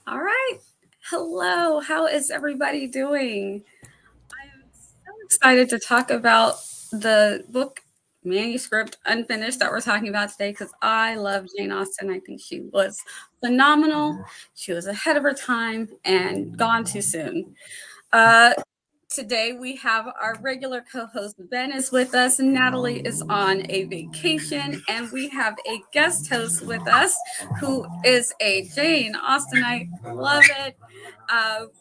All right. Hello. How is everybody doing? I'm so excited to talk about the book Manuscript Unfinished that we're talking about today because I love Jane Austen. I think she was phenomenal. She was ahead of her time and gone too soon. Uh, Today we have our regular co-host Ben is with us, and Natalie is on a vacation, and we have a guest host with us who is a Jane Austenite. Love it.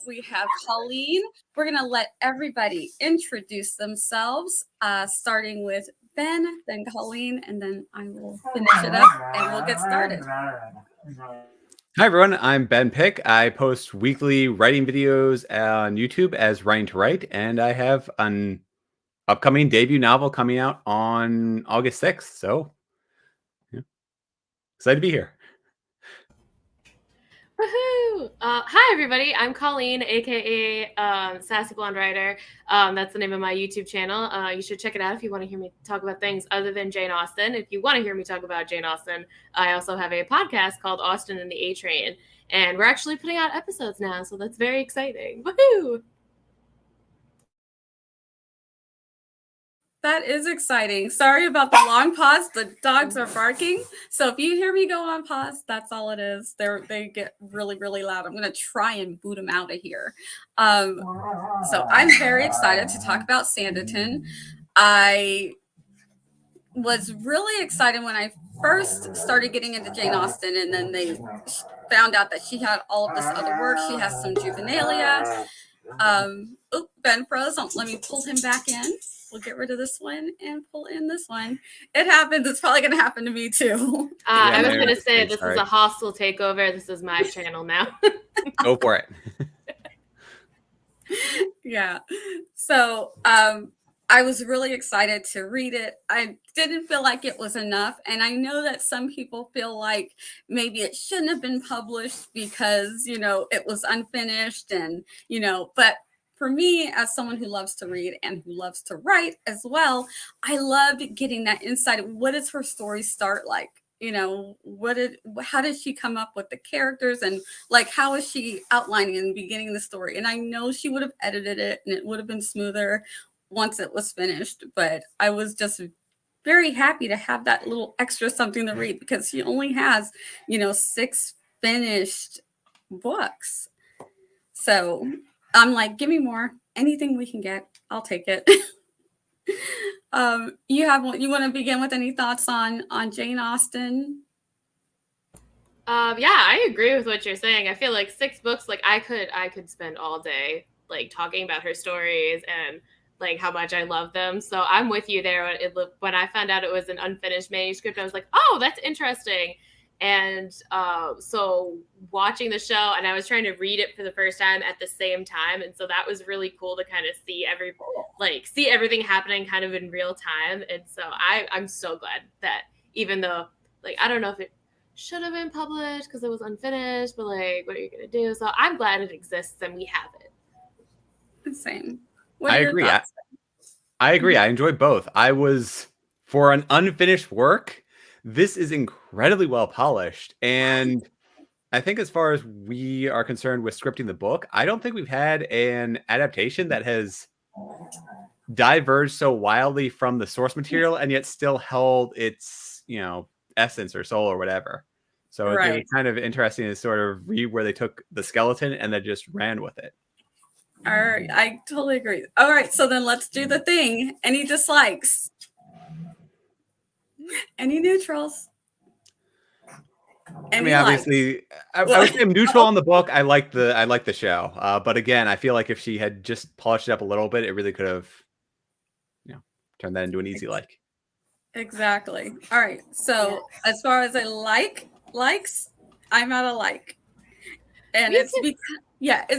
We have Colleen. We're gonna let everybody introduce themselves, starting with Ben, then Colleen, and then I will finish it up, and we'll get started. Hi, everyone. I'm Ben Pick. I post weekly writing videos on YouTube as Writing to Write, and I have an upcoming debut novel coming out on August 6th. So, yeah, excited to be here. Woohoo! Hi, everybody. I'm Colleen, aka Sassy Blonde Writer. That's the name of my YouTube channel. You should check it out if you want to hear me talk about things other than Jane Austen. If you want to hear me talk about Jane Austen, I also have a podcast called Austen and the A Train, and we're actually putting out episodes now, so that's very exciting. Woohoo! That is exciting. Sorry about the long pause. The dogs are barking. So if you hear me go on pause, that's all it is. They get really, really loud. I'm going to try and boot them out of here. So I'm very excited to talk about Sanditon. I was really excited when I first started getting into Jane Austen, and then they found out that she had all of this other work. She has some juvenilia. Ben froze. Let me pull him back in. We'll get rid of this one and pull in this one. It happens. It's probably going to happen to me too. I was going to say, this is a hostile takeover. This is my channel now. Go for it. Yeah. So I was really excited to read it. I didn't feel like it was enough. And I know that some people feel like maybe it shouldn't have been published because, it was unfinished and, but for me, as someone who loves to read and who loves to write as well, I loved getting that insight. What does her story start like? How did she come up with the characters, and like how is she outlining and beginning the story? And I know she would have edited it and it would have been smoother once it was finished, but I was just very happy to have that little extra something to read because she only has 6 finished books. So I'm like, give me more. Anything we can get, I'll take it. You want to begin with any thoughts on Jane Austen? Yeah, I agree with what you're saying. I feel like 6 books, like I could spend all day like talking about her stories and like how much I love them. So I'm with you there. When I found out it was an unfinished manuscript, I was like, oh, that's interesting. And so watching the show, and I was trying to read it for the first time at the same time, and so that was really cool to kind of see everything happening kind of in real time. And so I'm so glad that even though like I don't know if it should have been published because it was unfinished, but like what are you gonna do? So I'm glad it exists and we have it. Same. I agree. I agree. I enjoy both. For an unfinished work, this is incredibly well polished. And I think as far as we are concerned with scripting the book, I don't think we've had an adaptation that has diverged so wildly from the source material and yet still held its, essence or soul or whatever. So it was kind of interesting to sort of read where they took the skeleton and then just ran with it. All right, I totally agree. All right, so then let's do the thing. Any dislikes? Any neutrals? I mean, obviously, I would say I'm neutral on the book. I like the show, but again, I feel like if she had just polished it up a little bit, it really could have, turned that into an easy like. Exactly. All right. So as far as likes, I'm at a like, and it's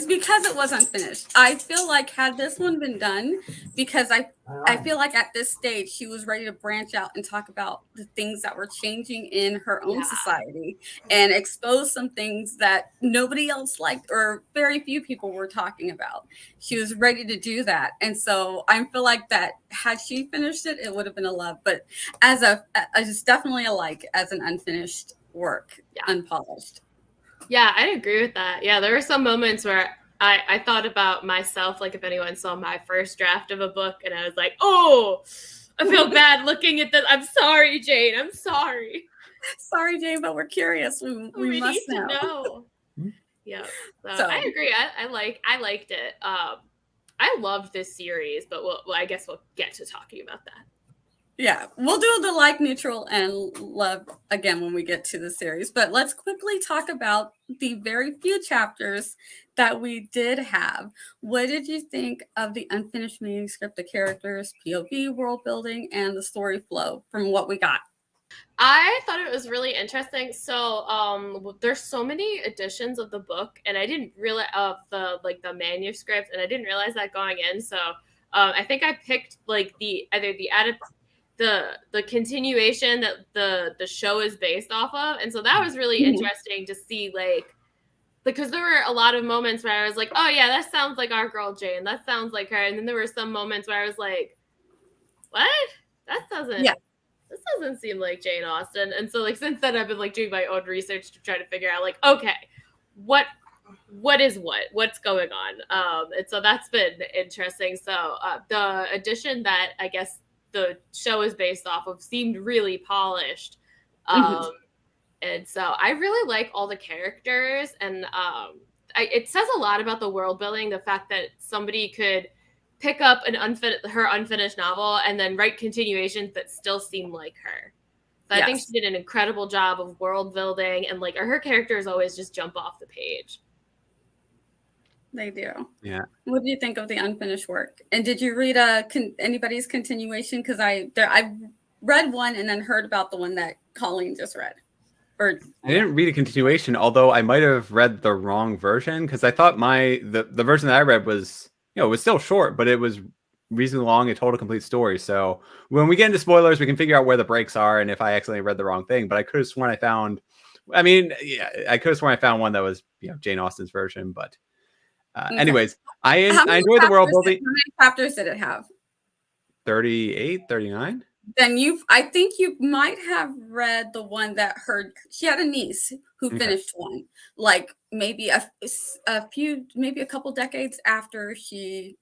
because it was unfinished. I feel like had this one been done, because I feel like at this stage she was ready to branch out and talk about the things that were changing in her own society and expose some things that nobody else liked or very few people were talking about. She was ready to do that. And so I feel like that had she finished it, it would have been a love. But as it's definitely a like as an unfinished work, unpolished. Yeah, I agree with that. Yeah, there were some moments where I thought about myself, like if anyone saw my first draft of a book, and I was like, oh, I feel bad looking at this. I'm sorry, Jane. I'm sorry. Sorry, Jane, but we're curious. We We must need to know. know. Yeah, so I So agree. I liked it. I loved this series, but I guess we'll get to talking about that. yeah, we'll do the like, neutral, and love again when we get to the series. But let's quickly talk about the very few chapters that we did have. What did you think of the unfinished manuscript, the characters, POV, world building, and the story flow from what we got? I thought it was really interesting. So, there's so many editions of the book, and I didn't realize of the manuscript, and I didn't realize that going in. So, I think I picked like either the continuation that the show is based off of, and so that was really interesting to see, like, because there were a lot of moments where I was like, oh yeah, that sounds like our girl Jane, that sounds like her, and then there were some moments where I was like, what? That doesn't. Yeah. This doesn't seem like Jane Austen. And so, like, since then I've been like doing my own research to try to figure out, like, okay, what is what's going on, and so that's been interesting. So the edition that I guess the show is based off of seemed really polished, and so I really like all the characters, and it says a lot about the world building, the fact that somebody could pick up her unfinished novel and then write continuations that still seem like her. So I think she did an incredible job of world building, and like her characters always just jump off the page. They do. Yeah. What do you think of the unfinished work? And did you read anybody's continuation? Because I read one and then heard about the one that Colleen just read. I didn't read a continuation, although I might have read the wrong version, because I thought the version that I read was, it was still short, but it was reasonably long. It told a complete story. So when we get into spoilers, we can figure out where the breaks are and if I accidentally read the wrong thing. But I could have sworn I found one that was Jane Austen's version. But anyways, I enjoy the world building. How many chapters did it have? 38, 39. Then I think you might have read the one that she had a niece who finished one, like maybe a couple decades after she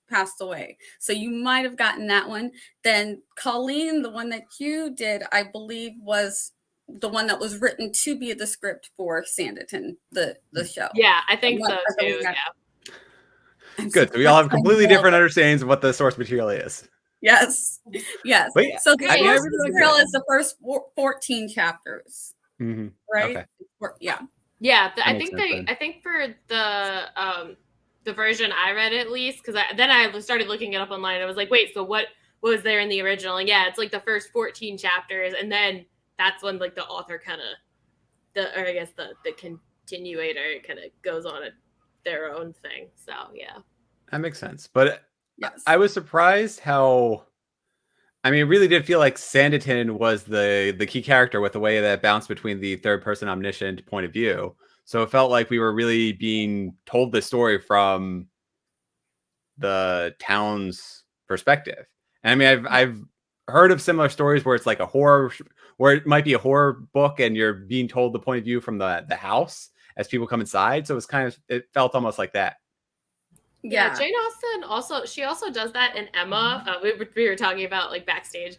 passed away. So you might have gotten that one. Then Colleen, the one that you did, I believe, was the one that was written to be the script for Sanditon, the show. Yeah, I think so too. Yeah. Good. So we all have completely different understandings of what the source material is. Yes. But yeah, so the source material is the first 14 chapters, right? Okay. Yeah. I think for the version I read, at least, because then I started looking it up online. I was like, wait, so what was there in the original? And yeah, it's like the first 14 chapters, and then that's when like the author kind of the continuator kind of goes on their own thing. So yeah, that makes sense. But yes, I was surprised how, it really did feel like Sanditon was the key character with the way that bounced between the third person omniscient point of view. So it felt like we were really being told this story from the town's perspective. And I've heard of similar stories where it's like where it might be a horror book and you're being told the point of view from the house as people come inside. So it felt almost like that. Yeah, Jane Austen she also does that in Emma. We were talking about like backstage,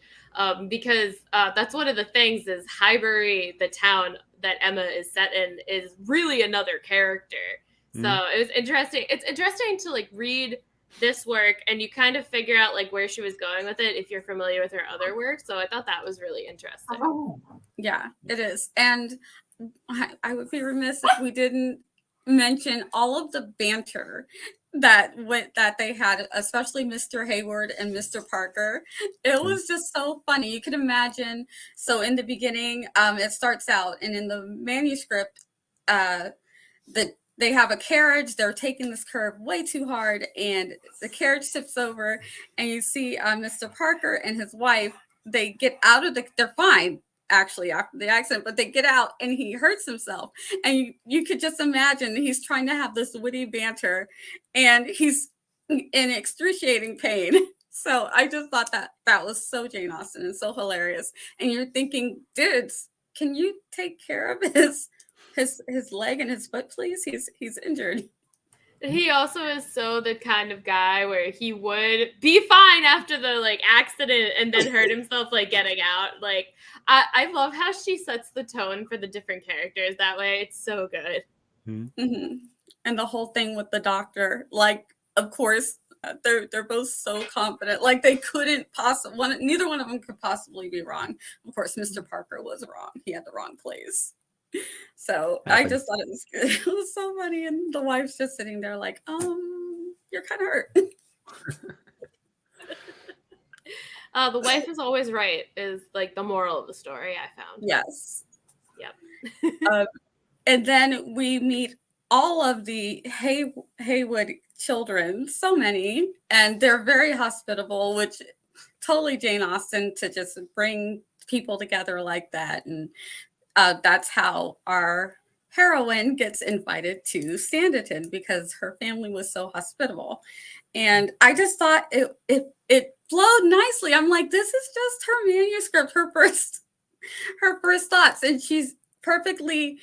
because that's one of the things is Highbury, the town that Emma is set in, is really another character. So it was interesting. It's interesting to like read this work and you kind of figure out like where she was going with it if you're familiar with her other work. So I thought that was really interesting. Yeah, it is. And I would be remiss if we didn't mention all of the banter that they had, especially Mr. Hayward and Mr. Parker. It was just so funny. You can imagine. So in the beginning, it starts out, and in the manuscript, they have a carriage. They're taking this curve way too hard, and the carriage tips over, and you see Mr. Parker and his wife. They get out of they're fine, actually, after the accident, but they get out and he hurts himself. And you could just imagine he's trying to have this witty banter and he's in excruciating pain. So I just thought that was so Jane Austen and so hilarious. And you're thinking, dudes, can you take care of his his leg and his foot, please? He's injured. He also is so the kind of guy where he would be fine after the like accident and then hurt himself like getting out. Like I love how she sets the tone for the different characters that way. It's so good. Mm-hmm. And the whole thing with the doctor, like, of course, they're both so confident. Like they couldn't possibly neither one of them could possibly be wrong. Of course, Mr. Parker was wrong. He had the wrong place. So I just thought it was good. It was so funny. And the wife's just sitting there like, you're kind of hurt. The wife is always right is like the moral of the story, I found. Yes. Yep. And then we meet all of the Haywood children, so many, and they're very hospitable, which totally Jane Austen to just bring people together like that. And that's how our heroine gets invited to Sanditon because her family was so hospitable. And I just thought it flowed nicely. I'm like, this is just her manuscript, her first thoughts, and she's perfectly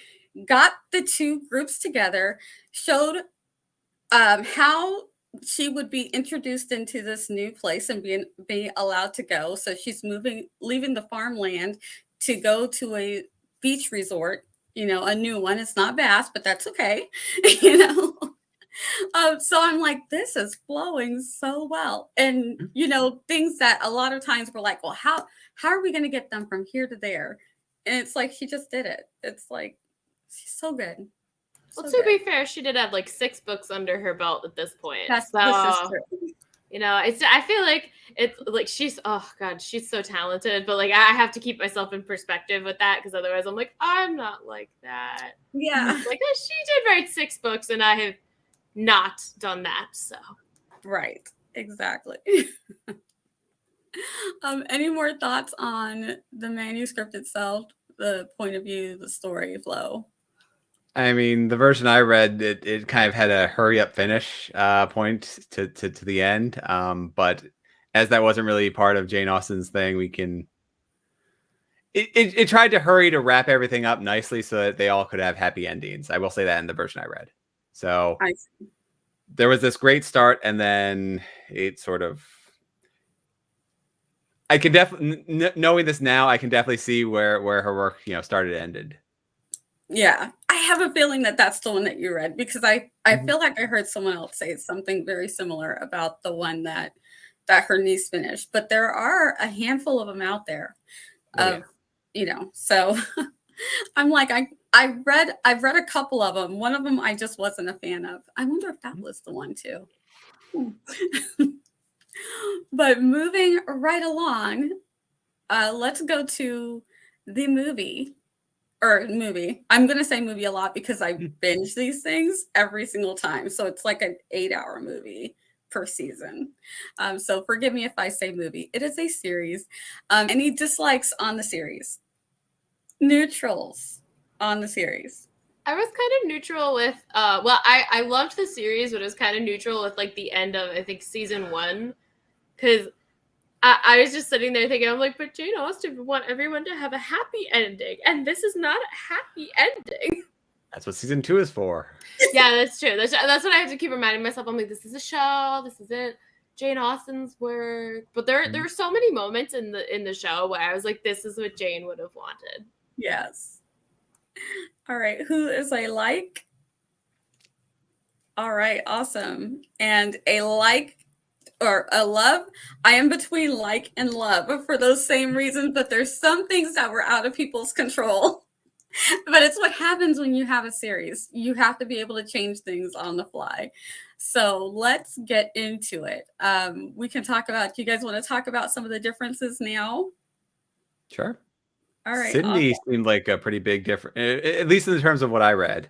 got the two groups together, showed how she would be introduced into this new place and be allowed to go. So she's leaving the farmland to go to a beach resort, a new one. It's not Bass, but that's okay, So I'm like, this is flowing so well. And, things that a lot of times we're like, well, how are we going to get them from here to there? And it's like, she just did it. It's like, she's so good. Well, to be fair, she did have like 6 books under her belt at this point. This is true. I feel like it's like she's so talented, but like I have to keep myself in perspective with that because otherwise I'm like, I'm not like that. Yeah. Like she did write 6 books and I have not done that. So right. Exactly. Any more thoughts on the manuscript itself, the point of view, the story flow? I mean, the version I read, it kind of had a hurry up finish point to the end. But as that wasn't really part of Jane Austen's thing, it tried to hurry to wrap everything up nicely so that they all could have happy endings. I will say that in the version I read. So there was this great start, and then it sort of. I can definitely, knowing this now, I can definitely see where her work, started and ended. Yeah, I have a feeling that that's the one that you read because I feel like I heard someone else say something very similar about the one that her niece finished. But there are a handful of them out there, So I'm like, I've read a couple of them. One of them I just wasn't a fan of. I wonder if that was the one too. But moving right along, let's go to the movie. I'm going to say movie a lot because I binge these things every single time. So it's like an 8-hour movie per season. So forgive me if I say movie. It is a series. Any dislikes on the series? Neutrals on the series? I was kind of neutral with, I loved the series, but it was kind of neutral with like the end of, I think, season 1. Because I was just sitting there thinking, I'm like, but Jane Austen would want everyone to have a happy ending. And this is not a happy ending. That's what season 2 is for. Yeah, that's true. That's what I have to keep reminding myself. I'm like, this is a show. This isn't Jane Austen's work. But there are so many moments in the show where I was like, this is what Jane would have wanted. Yes. All right. Who is a like? All right. Awesome. And a like or a love? I am between like and love for those same reasons, but there's some things that were out of people's control. But it's what happens when you have a series. You have to be able to change things on the fly. So let's get into it. We can talk about, do you guys want to talk about some of the differences now? Sure. All right. Sydney seemed like a pretty big difference, at least in terms of what I read.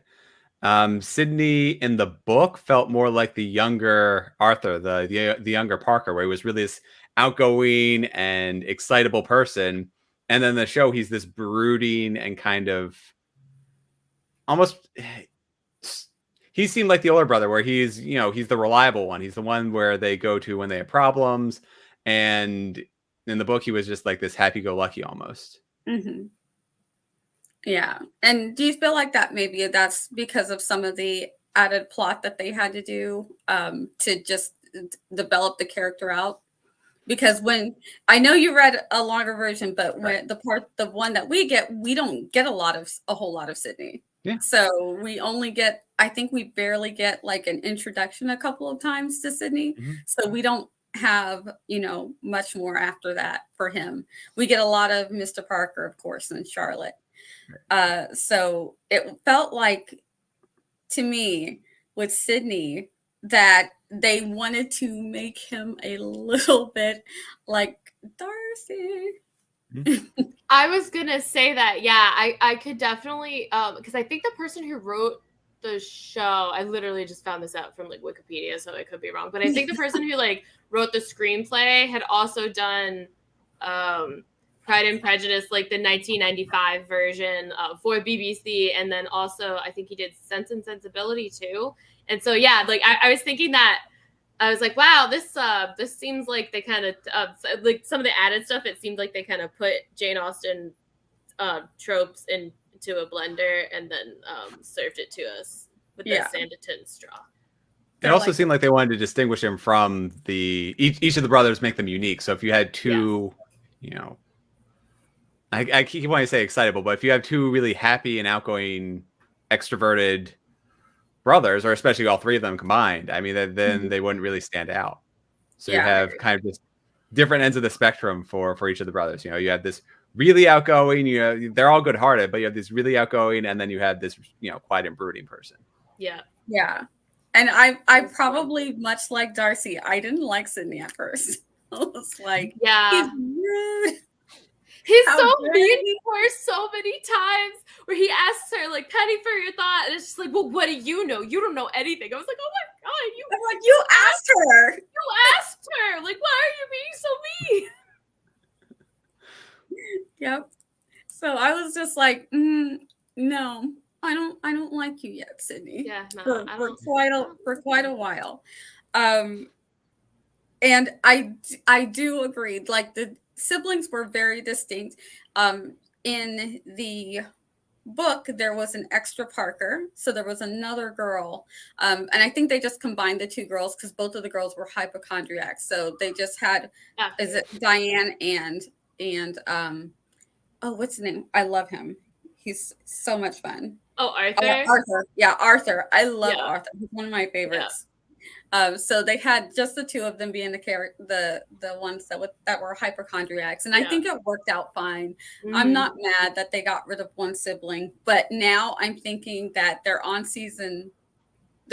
Sydney in the book felt more like the younger Arthur, the younger Parker, where he was really this outgoing and excitable person. And then the show, he's this brooding and kind of almost, he seemed like the older brother where he's the reliable one. He's the one where they go to when they have problems. And in the book, he was just like this happy-go-lucky almost. Mm-hmm. Yeah. And do you feel like that maybe that's because of some of the added plot that they had to do to just develop the character out? Because when I know you read a longer version, but when the one that we get, we don't get a whole lot of Sydney. Yeah. So we only get, I think we barely get like an introduction a couple of times to Sydney. So we don't have, much more after that for him. We get a lot of Mr. Parker, of course, and Charlotte. So it felt like to me with Sydney that they wanted to make him a little bit like Darcy. I was gonna say that, yeah, I could definitely, because I think the person who wrote the show, I literally just found this out from like Wikipedia, so I could be wrong, but I think the person who like wrote the screenplay had also done Pride and Prejudice, like the 1995 version for BBC, and then also I think he did Sense and Sensibility too. And so yeah, like I was thinking that. I was like, wow, this seems like they kind of like some of the added stuff. It seemed like they kind of put Jane Austen tropes into a blender and then served it to us with the Sanditon straw. It also seemed like they wanted to distinguish him from each of the brothers, make them unique. So if you had two, I keep wanting to say excitable, but if you have two really happy and outgoing, extroverted brothers, or especially all three of them combined, I mean, then they wouldn't really stand out. So you have kind of just different ends of the spectrum for each of the brothers. You have this really outgoing, they're all good-hearted, but you have this really outgoing, and then you have this, quiet and brooding person. Yeah. Yeah. And I probably, much like Darcy, I didn't like Sydney at first. I was like, he's rude. He's so mean to her so many times where he asks her, like, Penny, for your thought. And it's just like, well, what do you know? You don't know anything. I was like, oh my God. You asked her. You asked her. Like, why are you being so mean? Yep. So I was just like, no, I don't like you yet, Sydney. Yeah, no, for quite a while. And I do agree. Like the siblings were very distinct. In the book, there was an extra Parker, so there was another girl, and I think they just combined the two girls because both of the girls were hypochondriacs. So they just had, is it Diane and what's his name? I love him. He's so much fun. Oh, Arthur. Arthur. Yeah, Arthur. I love Arthur. He's one of my favorites. So they had just the two of them being the ones that were hypochondriacs, and I think it worked out fine. I'm not mad that they got rid of one sibling, but now I'm thinking that they're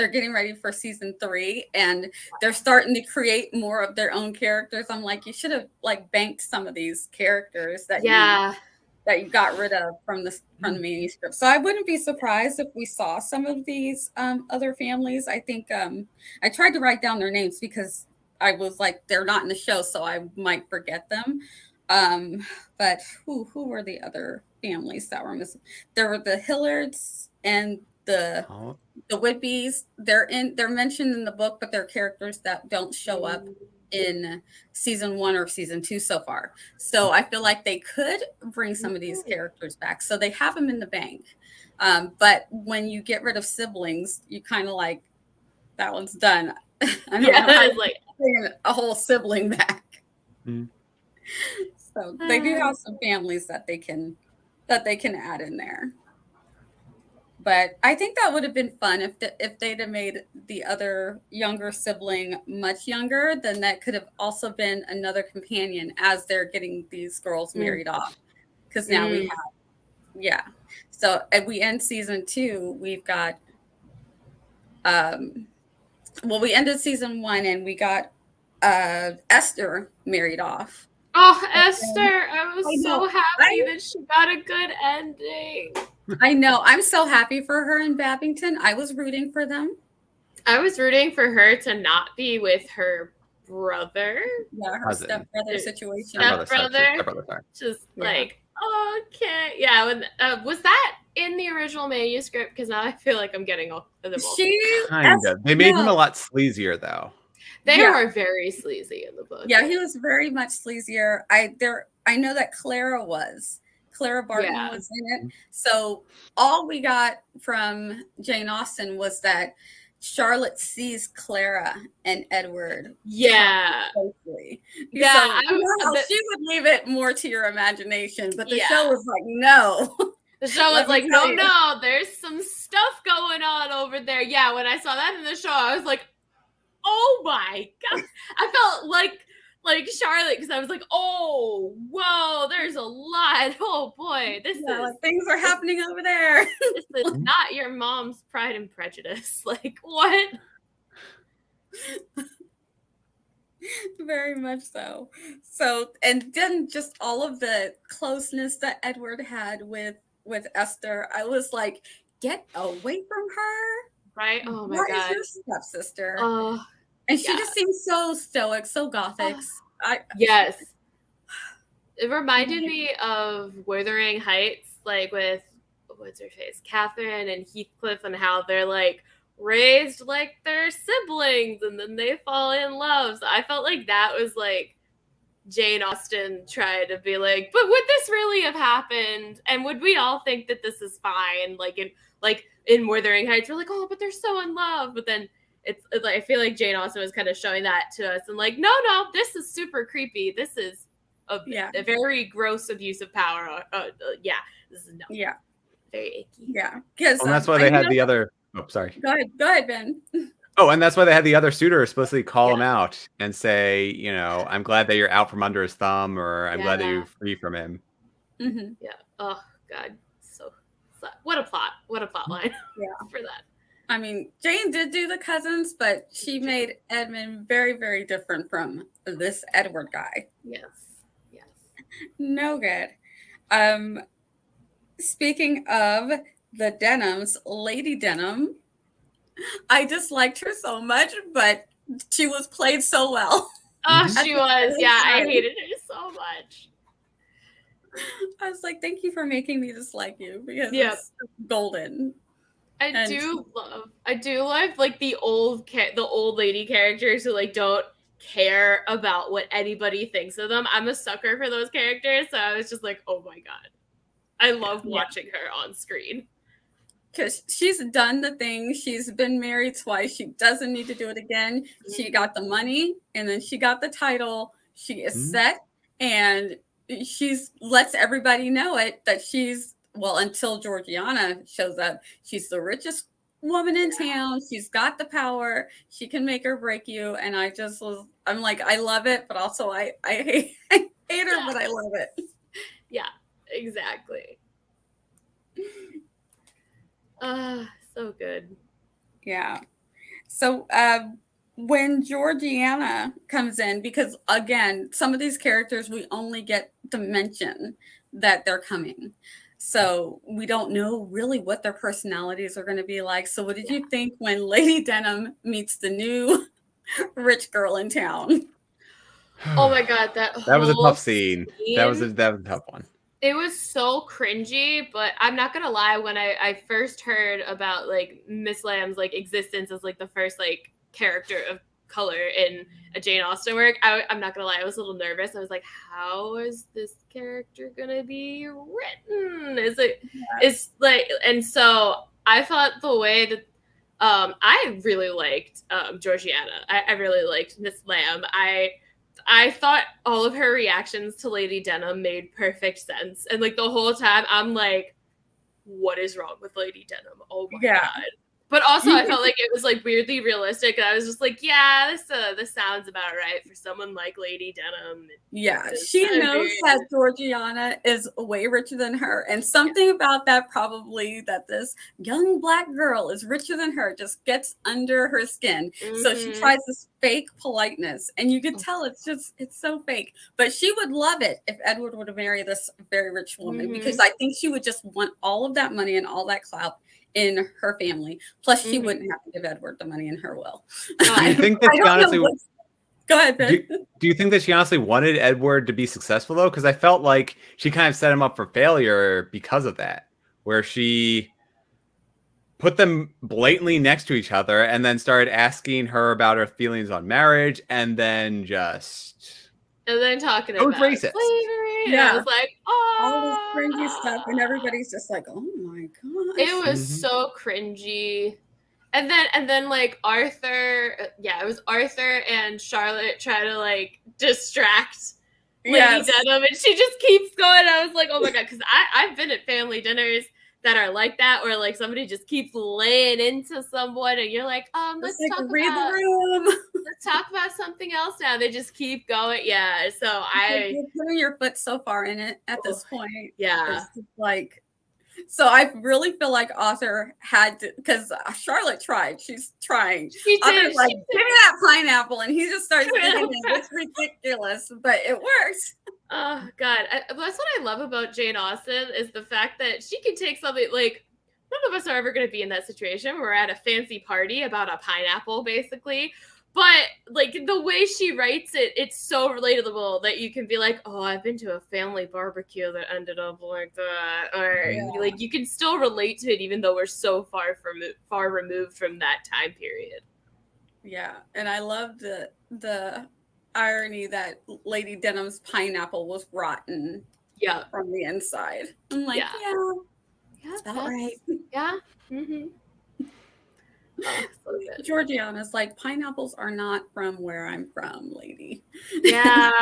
getting ready for season 3, and they're starting to create more of their own characters. I'm like, you should have like banked some of these characters that you got rid of from the manuscript. So I wouldn't be surprised if we saw some of these other families. I think I tried to write down their names because I was like, they're not in the show, so I might forget them. But who were the other families that were missing? There were the Hillards and the Whitbys. They're mentioned in the book, but they're characters that don't show up in season 1 or season 2 so far. So I feel like they could bring some of these characters back. So they have them in the bank. But when you get rid of siblings, you kind of like, that one's done. I don't know how to like bring a whole sibling back. So they do have some families that they can add in there. But I think that would have been fun if they'd have made the other younger sibling much younger. Then that could have also been another companion as they're getting these girls married off. Because now we have, So at we end season 2, we've got, we ended season 1 and we got Esther married off. Oh, Esther! I was so happy that she got a good ending. I know. I'm so happy for her in Babington. I was rooting for them. I was rooting for her to not be with her brother. Yeah, her stepbrother situation. Stepbrother. Just like, okay. Yeah, when, was that in the original manuscript? Because now I feel like I'm getting all of them. Kind of. They made him a lot sleazier, though. They were very sleazy in the book. Yeah, he was very much sleazier. I know that Clara was. Clara Barton Yeah. was in it. So all we got from Jane Austen was that Charlotte sees Clara and Edward Yeah. closely. Yeah, So she would leave it more to your imagination, but the show was like, no. The show Let was me like, tell you. no, there's some stuff going on over there. Yeah, when I saw that in the show, I was like, oh my God. I felt like Charlotte, because I was like, oh, whoa, there's a lot. Oh boy, this is like, things are happening over there. This is not your mom's Pride and Prejudice. Like, what? Very much so. So, and then just all of the closeness that Edward had with Esther, I was like, get away from her. Right? Oh my What God. is your stepsister? Oh, and she just seems so stoic, so gothic. Yes. It reminded me of Wuthering Heights, like with, what's her face? Catherine and Heathcliff, and how they're like raised like they're siblings and then they fall in love. So I felt like that was like Jane Austen trying to be like, but would this really have happened? And would we all think that this is fine? Like in Wuthering Heights, we're like, oh, but they're so in love. But then it's like, I feel like Jane Austen was kind of showing that to us and like, no, this is super creepy. This is a very gross abuse of power. This is very icky. Yeah, because that's why they had the other. Oh, sorry. Go ahead, Ben. Oh, and that's why they had the other suitor explicitly call him out and say, you know, I'm glad that you're out from under his thumb, or I'm glad that you're free from him. Mm-hmm. Yeah. Oh God. So what a plot line. For that. I mean, Jane did do the cousins, but she made Edmund very, very different from this Edward guy. Yes. No good. Speaking of the Denhams, Lady Denham, I disliked her so much, but she was played so well. Oh, she was. Yeah, I hated her so much. I was like, thank you for making me dislike you, because it's golden. I do love like the old lady characters who like don't care about what anybody thinks of them. I'm a sucker for those characters, so I was just like, oh my God, I love watching her on screen. Because she's done the thing. She's been married twice. She doesn't need to do it again. She got the money, and then she got the title. She is set, and she's lets everybody know it that she's, well, until Georgiana shows up, she's the richest woman in town. She's got the power. She can make or break you. And I'm like, I love it, but also I hate her, but I love it. Yeah, exactly. So good. Yeah. So when Georgiana comes in, because again, some of these characters we only get to mention that they're coming. So we don't know really what their personalities are going to be like. So what did you think when Lady Denham meets the new rich girl in town? Oh my God, that was a tough scene. That was a tough one. It was so cringy, but I'm not gonna lie, when I first heard about like Miss Lamb's like existence as like the first like character of color in a Jane Austen work, I'm not gonna lie, I was a little nervous. I was like, how is this character gonna be written? It's like, and so I thought the way that I really liked Georgiana. I really liked Miss Lamb. I thought all of her reactions to Lady Denham made perfect sense. And like the whole time I'm like, what is wrong with Lady Denham? Oh my God. But also I felt like it was like weirdly realistic. And I was just like, yeah, this sounds about right for someone like Lady Denham. Yeah, she knows that Georgiana is way richer than her. And something about that, probably that this young Black girl is richer than her, just gets under her skin. So she tries this fake politeness. And you could tell it's so fake. But she would love it if Edward would marry this very rich woman, because I think she would just want all of that money and all that clout in her family. Plus, she wouldn't have to give Edward the money in her will. Do you think that she honestly? Go ahead, Ben. Do you think that she honestly wanted Edward to be successful though? Because I felt like she kind of set him up for failure because of that, where she put them blatantly next to each other and then started asking her about her feelings on marriage, and then talking about slavery right? And I Yeah. was like, All this cringy stuff, and oh. everybody's just like, "Oh my It gosh." was so cringy. And then like Arthur, it was Arthur and Charlotte try to like distract Lady Yes. Denham, and she just keeps going. I was like, oh my god, because I've been at family dinners that are like that, where like somebody just keeps laying into someone, and you're like, let's Just like talk read about the room. let's talk about something else now. They just keep going. Yeah. So Like, you're putting your foot so far in it at this point. yeah. It's just like, so I really feel like Arthur had to, because Charlotte tried. She's trying. She Arthur's did. like, She give me that pineapple, and he just starts did. digging in. It's ridiculous, but it works. Oh god, that's what I love about Jane Austen is the fact that she can take something like none of us are ever going to be in that situation. We're at a fancy party about a pineapple, basically. But like the way she writes it, it's so relatable that you can be like, "Oh, I've been to a family barbecue that ended up like that," or like you can still relate to it even though we're so far removed from that time period. Yeah, and I love the irony that Lady Denham's pineapple was rotten. Yeah, from the inside. I'm like, yeah, about right. Yeah. Mm-hmm. Oh, so good. Georgiana's like, pineapples are not from where I'm from, lady. Yeah.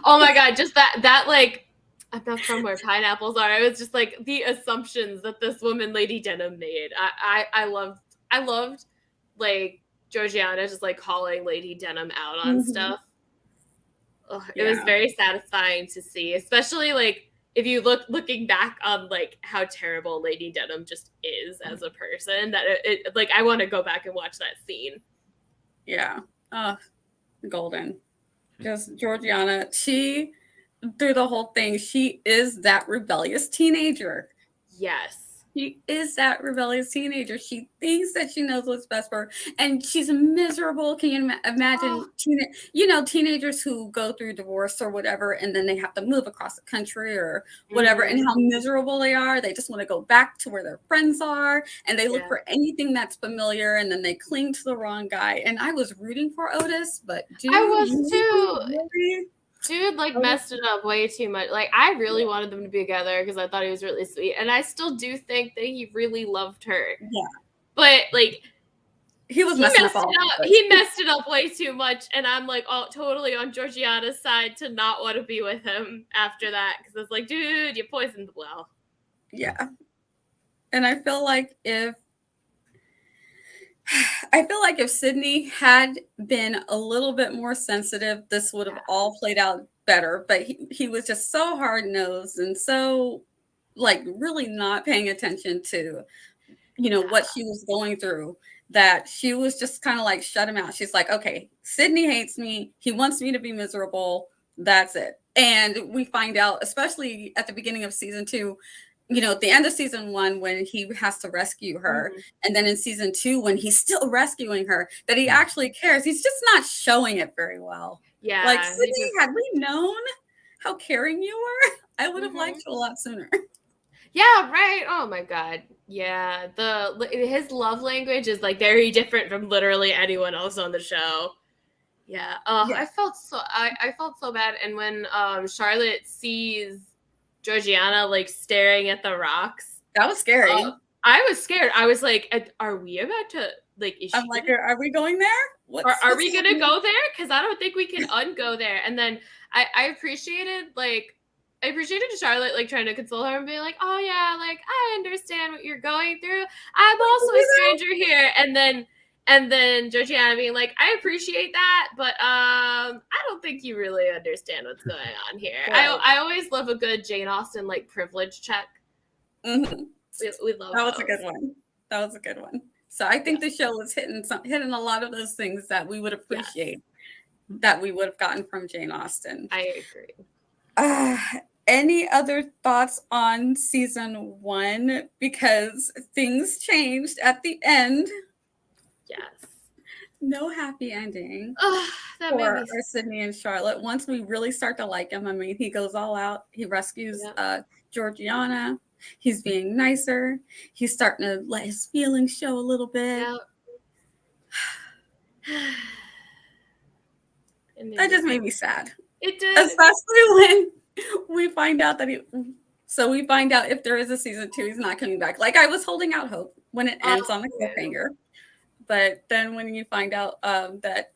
Oh my god, just that like I'm not from where pineapples are. It was just like the assumptions that this woman, Lady Denham, made. I loved like Georgiana just like calling Lady Denham out on stuff. Ugh, it was very satisfying to see, especially like if you looking back on like how terrible Lady Denham just is as a person, that it like I want to go back and watch that scene. Yeah. Golden. Just Georgiana, she through the whole thing, she is that rebellious teenager. Yes. She is that rebellious teenager. She thinks that she knows what's best for her, and she's miserable. Can you imagine, teenagers who go through divorce or whatever, and then they have to move across the country or whatever, and how miserable they are. They just want to go back to where their friends are, and they look for anything that's familiar, and then they cling to the wrong guy. And I was rooting for Otis, but I was too. Really? Dude, like, messed it up way too much. Like, I really wanted them to be together because I thought he was really sweet. And I still do think that he really loved her. Yeah. But, like, he messed it up. He messed it up way too much. And I'm, like, totally on Georgiana's side to not want to be with him after that. Because it's like, dude, you poisoned the well. Yeah. And I feel like if Sydney had been a little bit more sensitive, this would have all played out better. But he was just so hard-nosed and so like really not paying attention to, what she was going through, that she was just kind of like shut him out. She's like, okay, Sydney hates me. He wants me to be miserable. That's it. And we find out, especially at the beginning of season 2, at the end of season 1, when he has to rescue her, and then in season 2, when he's still rescuing her, that he actually cares. He's just not showing it very well. Yeah. Like, Sydney, had we known how caring you were, I would have liked you a lot sooner. Yeah, right. Oh my god. Yeah. His love language is like very different from literally anyone else on the show. Yeah. I felt so bad. And when Charlotte sees Georgiana like staring at the rocks, that was scary. I was scared. I was like, are we about to like, I'm like, are we going there? Are we gonna go there? Because I don't think we can ungo there. And then I appreciated Charlotte like trying to console her and be like, oh yeah, like I understand what you're going through. I'm also a stranger here. And then Georgiana being like, I appreciate that, but I don't think you really understand what's going on here. Right. I always love a good Jane Austen like privilege check. Mm-hmm. We love that. Was a good one. That was a good one. So I think the show was hitting a lot of those things that we would appreciate, that we would have gotten from Jane Austen. I agree. Any other thoughts on season 1? Because things changed at the end. Yes. No happy ending that for Sydney and Charlotte. Once we really start to like him, I mean, he goes all out. He rescues Georgiana. He's being nicer. He's starting to let his feelings show a little bit. That just made me sad. It did. Especially when we find out that we find out if there is a season 2, he's not coming back. Like I was holding out hope when it ends on a cliffhanger, but then when you find out that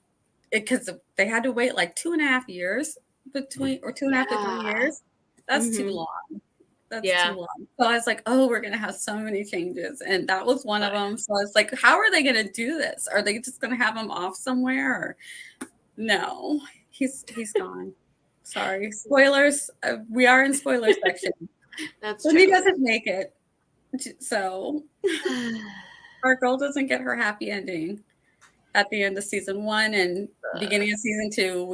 because they had to wait like 2.5 years between, or 2.5 to 3 years, that's too long. That's too long. So I was like, oh, we're gonna have so many changes, and that was one of them. So I was like, how are they gonna do this? Are they just gonna have him off somewhere? Or no, he's gone. Sorry, spoilers. We are in spoiler section. That's true. true. He doesn't make it, so our girl doesn't get her happy ending at the end of season 1 and beginning of season 2.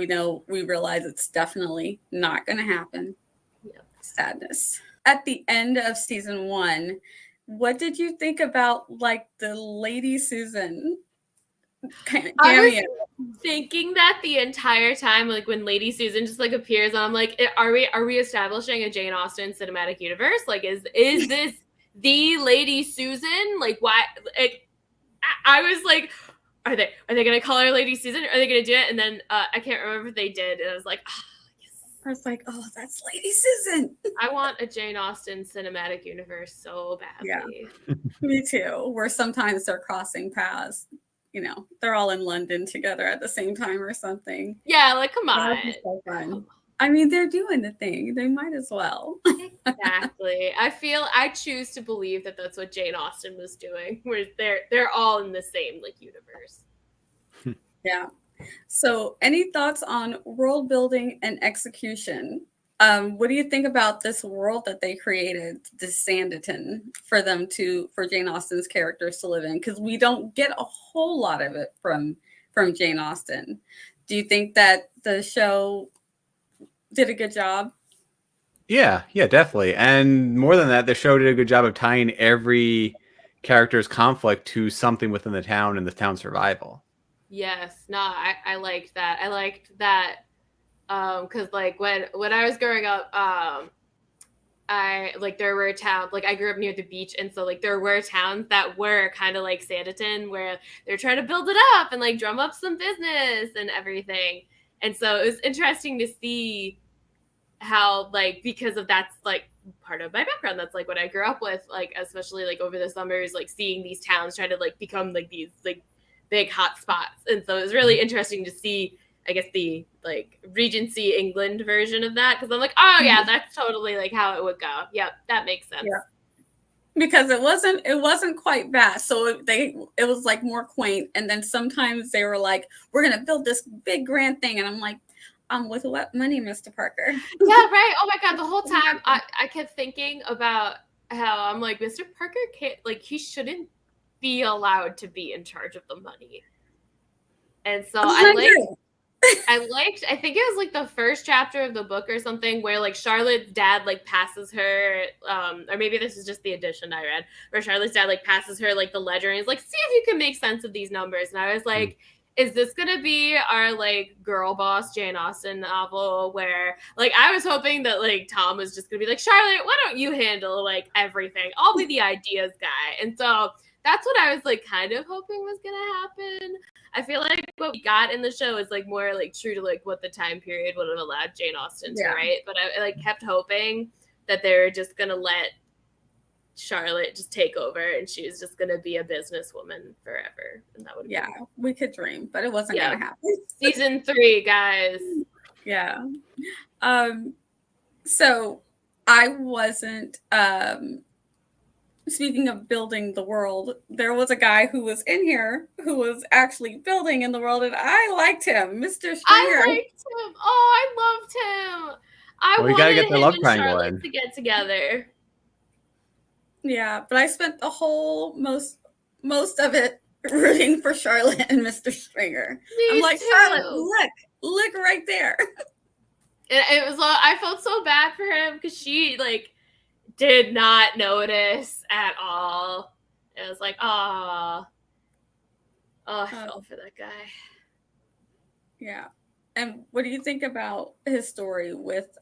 We realize it's definitely not going to happen. Yep. Sadness. At the end of season 1, what did you think about like the Lady Susan cameo? I was thinking that the entire time, like when Lady Susan just like appears, and I'm like, are we establishing a Jane Austen cinematic universe? Like, is this the Lady Susan? Like, why? Like, I was like, are they gonna call her Lady Susan? Are they gonna do it? And then I can't remember if they did, and I was like, yes. I was like, oh, that's Lady Susan. I want a Jane Austen cinematic universe so badly. Yeah, me too. Where sometimes they're crossing paths. They're all in London together at the same time or something. Yeah, like come on. That would be so fun. I mean, they're doing the thing. They might as well. Exactly. I choose to believe that that's what Jane Austen was doing, where they're all in the same like universe. Yeah. So, any thoughts on world building and execution? What do you think about this world that they created, this Sanditon, for Jane Austen's characters to live in? Because we don't get a whole lot of it from Jane Austen. Do you think that the show did a good job? Yeah, definitely. And more than that, the show did a good job of tying every character's conflict to something within the town and the town's survival. Yes, no, I liked that. I liked that because like when I was growing up, there were towns, like I grew up near the beach, and so like there were towns that were kind of like Sanditon, where they're trying to build it up and like drum up some business and everything. And so it was interesting to see how, like, because of that's like part of my background, that's like what I grew up with, like especially like over the summers, like seeing these towns try to like become like these like big hot spots. And so it was really interesting to see, I guess, the like Regency England version of that, because I'm like, oh yeah, that's totally like how it would go. Yep, that makes sense. Yeah. Because it wasn't quite vast, so it was like more quaint. And then sometimes they were like, we're gonna build this big grand thing, and I'm like, with what money, Mr. Parker? Yeah, right. Oh my god, the whole time I kept thinking about how I'm like, Mr. Parker can't, like, he shouldn't be allowed to be in charge of the money. And so I think it was like the first chapter of the book or something, where like Charlotte's dad like passes her, or maybe this is just the edition I read, where Charlotte's dad like passes her like the ledger and he's like, see if you can make sense of these numbers. And I was like, is this gonna be our like girl boss Jane Austen novel, where like I was hoping that like Tom was just gonna be like, Charlotte, why don't you handle like everything? I'll be the ideas guy. And so that's what I was like kind of hoping was gonna happen. I feel like what we got in the show is like more like true to like what the time period would have allowed Jane Austen to write. But I like kept hoping that they were just gonna let Charlotte just take over and she was just gonna be a businesswoman forever. And that would we could dream, but it wasn't gonna happen. Season 3, guys. Yeah. So I wasn't speaking of building the world, there was a guy who was in here who was actually building in the world, and I liked him, Mr. Stringer. I liked him. Oh, I loved him. I wanted get the him love and triangle Charlotte to get together. Yeah, but I spent the whole most of it rooting for Charlotte and Mr. Stringer. I'm like, too. Charlotte, look right there. It was. I felt so bad for him because she like did not notice at all. It was like, I felt for that guy. Yeah. And what do you think about his story with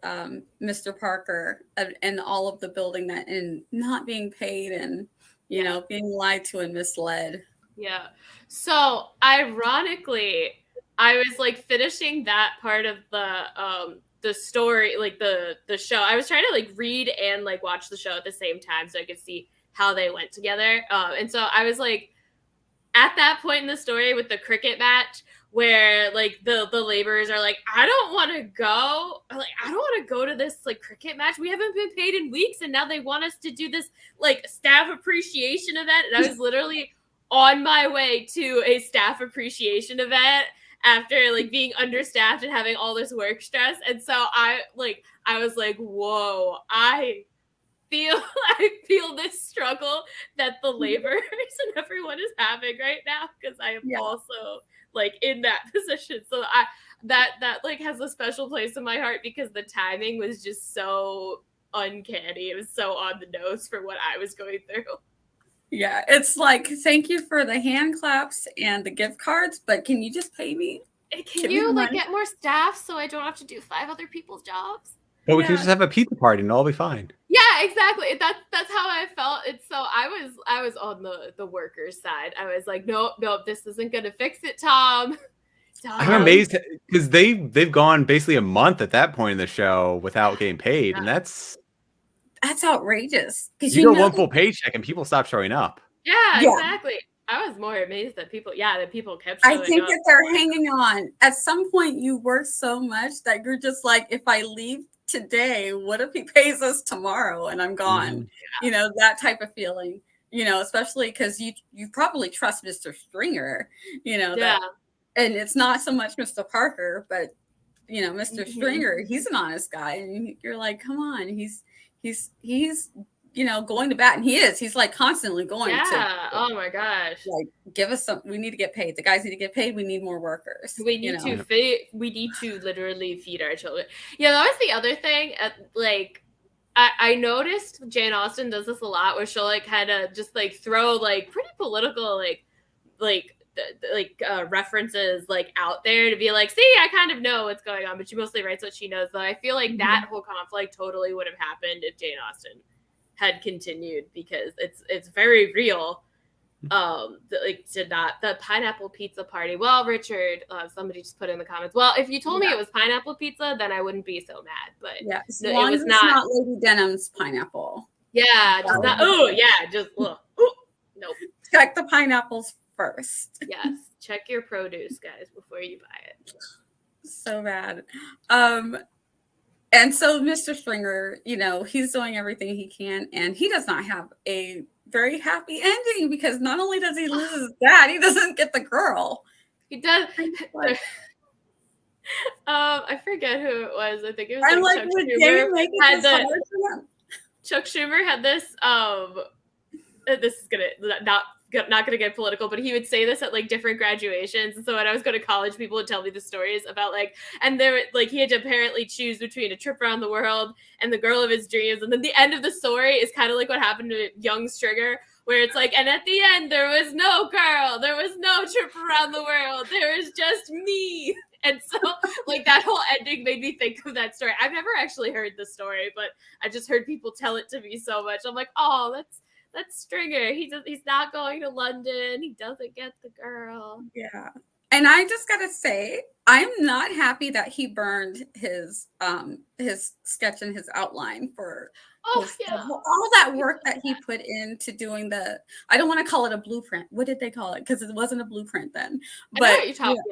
Mr. Parker and all of the building that and not being paid and, you know, being lied to and misled? Yeah. So ironically, I was like finishing that part of the the story, like the show. I was trying to like read and like watch the show at the same time so I could see how they went together. And so I was like at that point in the story with the cricket match where like the laborers are like, I don't want to go. Like, I don't want to go to this like cricket match. We haven't been paid in weeks, and now they want us to do this like staff appreciation event. And I was literally on my way to a staff appreciation event after like being understaffed and having all this work stress. And so I was like, whoa, I feel this struggle that the laborers and everyone is having right now, because I am also like in that position. So that like has a special place in my heart because the timing was just so uncanny. It was so on the nose for what I was going through. Yeah, it's like, thank you for the hand claps and the gift cards, but can you just pay me? Can you like get more staff so I don't have to do 5 other people's jobs? Well, we can just have a pizza party and it'll be fine. Yeah, exactly. That's how I felt. And so I was on the workers' side. I was like, nope, this isn't gonna fix it, Tom. I'm amazed because they've gone basically a month at that point in the show without getting paid, and that's outrageous. Because you get one full paycheck and people stop showing up. Yeah, exactly. I was more amazed that people kept showing up. I think that they're hanging on. At some point, you work so much that you're just like, if I leave today, what if he pays us tomorrow and I'm gone? You know, that type of feeling, you know, especially because you probably trust Mr. Stringer, you know, and it's not so much Mr. Parker, but, you know, Mr. Stringer, he's an honest guy. And you're like, come on, he's, you know, going to bat, and he's like constantly going to. Oh my gosh. Like, give us some, we need to get paid. The guys need to get paid. We need more workers. We need to literally feed our children. Yeah, that was the other thing. Like, I noticed Jane Austen does this a lot where she'll like kind of just like throw like pretty political references like out there to be like, see, I kind of know what's going on, but she mostly writes what she knows. Though I feel like that whole conflict totally would have happened if Jane Austen had continued, because it's very real. The pineapple pizza party. Well, Richard, somebody just put in the comments, well, if you told me it was pineapple pizza, then I wouldn't be so mad. But as long as it's not Lady Denham's pineapple. Yeah, just not. Oh yeah, just nope. Check the pineapples first. Yes, check your produce, guys, before you buy it. So bad. And so Mr. Stringer, you know, he's doing everything he can, and he does not have a very happy ending, because not only does he lose his dad, he doesn't get the girl. He does. I forget who it was. I think it was Chuck Schumer had this. This is not gonna get political, but he would say this at like different graduations. And so when I was going to college, people would tell me the stories about like, and there like he had to apparently choose between a trip around the world and the girl of his dreams. And then the end of the story is kind of like what happened to young Stringer, where it's like, and at the end there was no girl, there was no trip around the world, there was just me. And so like that whole ending made me think of that story. I've never actually heard the story, but I just heard people tell it to me so much. I'm like, oh, that's Stringer. He's not going to London. He doesn't get the girl. Yeah. And I just gotta say, I'm not happy that he burned his sketch and his outline for all that work that he put into doing the, I don't want to call it a blueprint. What did they call it? Because it wasn't a blueprint then. But I know what you're talking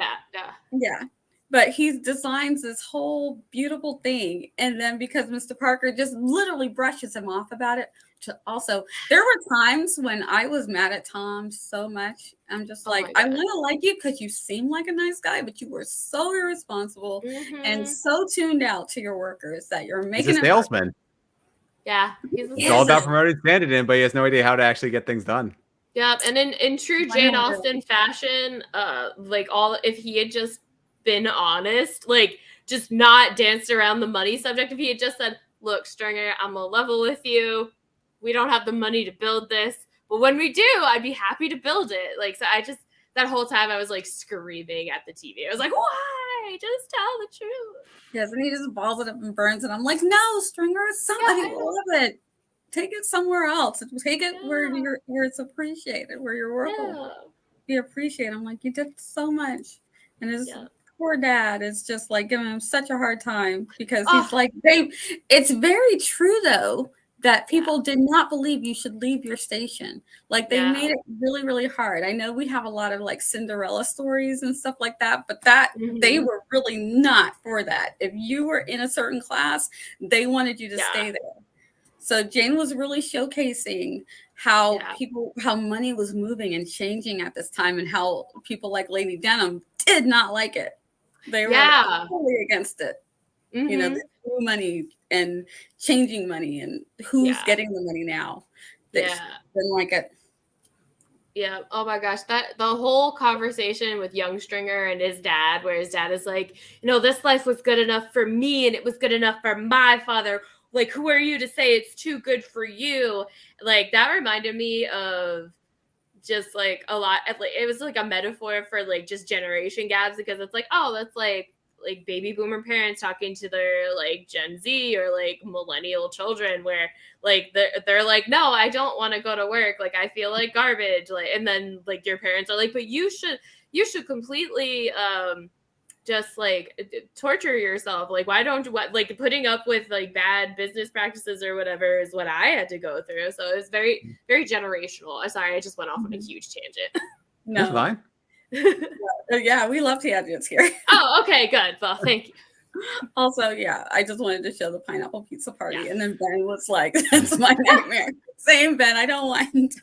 yeah. But he designs this whole beautiful thing, and then because Mr. Parker just literally brushes him off about it. Also, there were times when I was mad at Tom so much. I'm just like, I want to like you because you seem like a nice guy, but you were so irresponsible and so tuned out to your workers that you're making He's a salesman. Yeah, it's all about promoting Sanditon, but he has no idea how to actually get things done. Yeah, and in true Jane Austen fashion, if he had just been honest, like just not danced around the money subject, if he had just said, look, Stringer, I'm gonna level with you. We don't have the money to build this, but when we do, I'd be happy to build it. Like, so that whole time I was like screaming at the TV. I was like, why? Just tell the truth. Yes, and he just balls it up and burns it. I'm like, no, Stringer, somebody will love it. Take it somewhere else. Take it where it's appreciated, where your work will be appreciated. I'm like, you did so much. And poor dad is just like giving him such a hard time because Oh. he's like, it's very true though that people did not believe you should leave your station. Like they made it really, really hard. I know we have a lot of like Cinderella stories and stuff like that, but they were really not for that. If you were in a certain class, they wanted you to stay there. So Jane was really showcasing how how money was moving and changing at this time, and how people like Lady Denham did not like it. They were totally against it. You know, the new money and changing money and who's getting the money now. They didn't like it. Yeah. Oh my gosh. The whole conversation with Young Stringer and his dad, where his dad is like, this life was good enough for me and it was good enough for my father. Like, who are you to say it's too good for you? Like, that reminded me of just like a lot. It was like a metaphor for like just generation gaps, because it's like, oh, that's like baby boomer parents talking to their like Gen Z or like millennial children, where like they're like, no, I don't want to go to work. Like, I feel like garbage. Like, and then like your parents are like, but you should completely just like torture yourself. Like, why don't you, like putting up with like bad business practices or whatever is what I had to go through. So it was very, very generational. I'm sorry, I just went off on a huge tangent. No, that's fine. Yeah, we love tangents here. Oh, okay, good. Well, thank you. Also, I just wanted to show the pineapple pizza party, and then Ben was like, "That's my nightmare." Same, Ben. I don't want.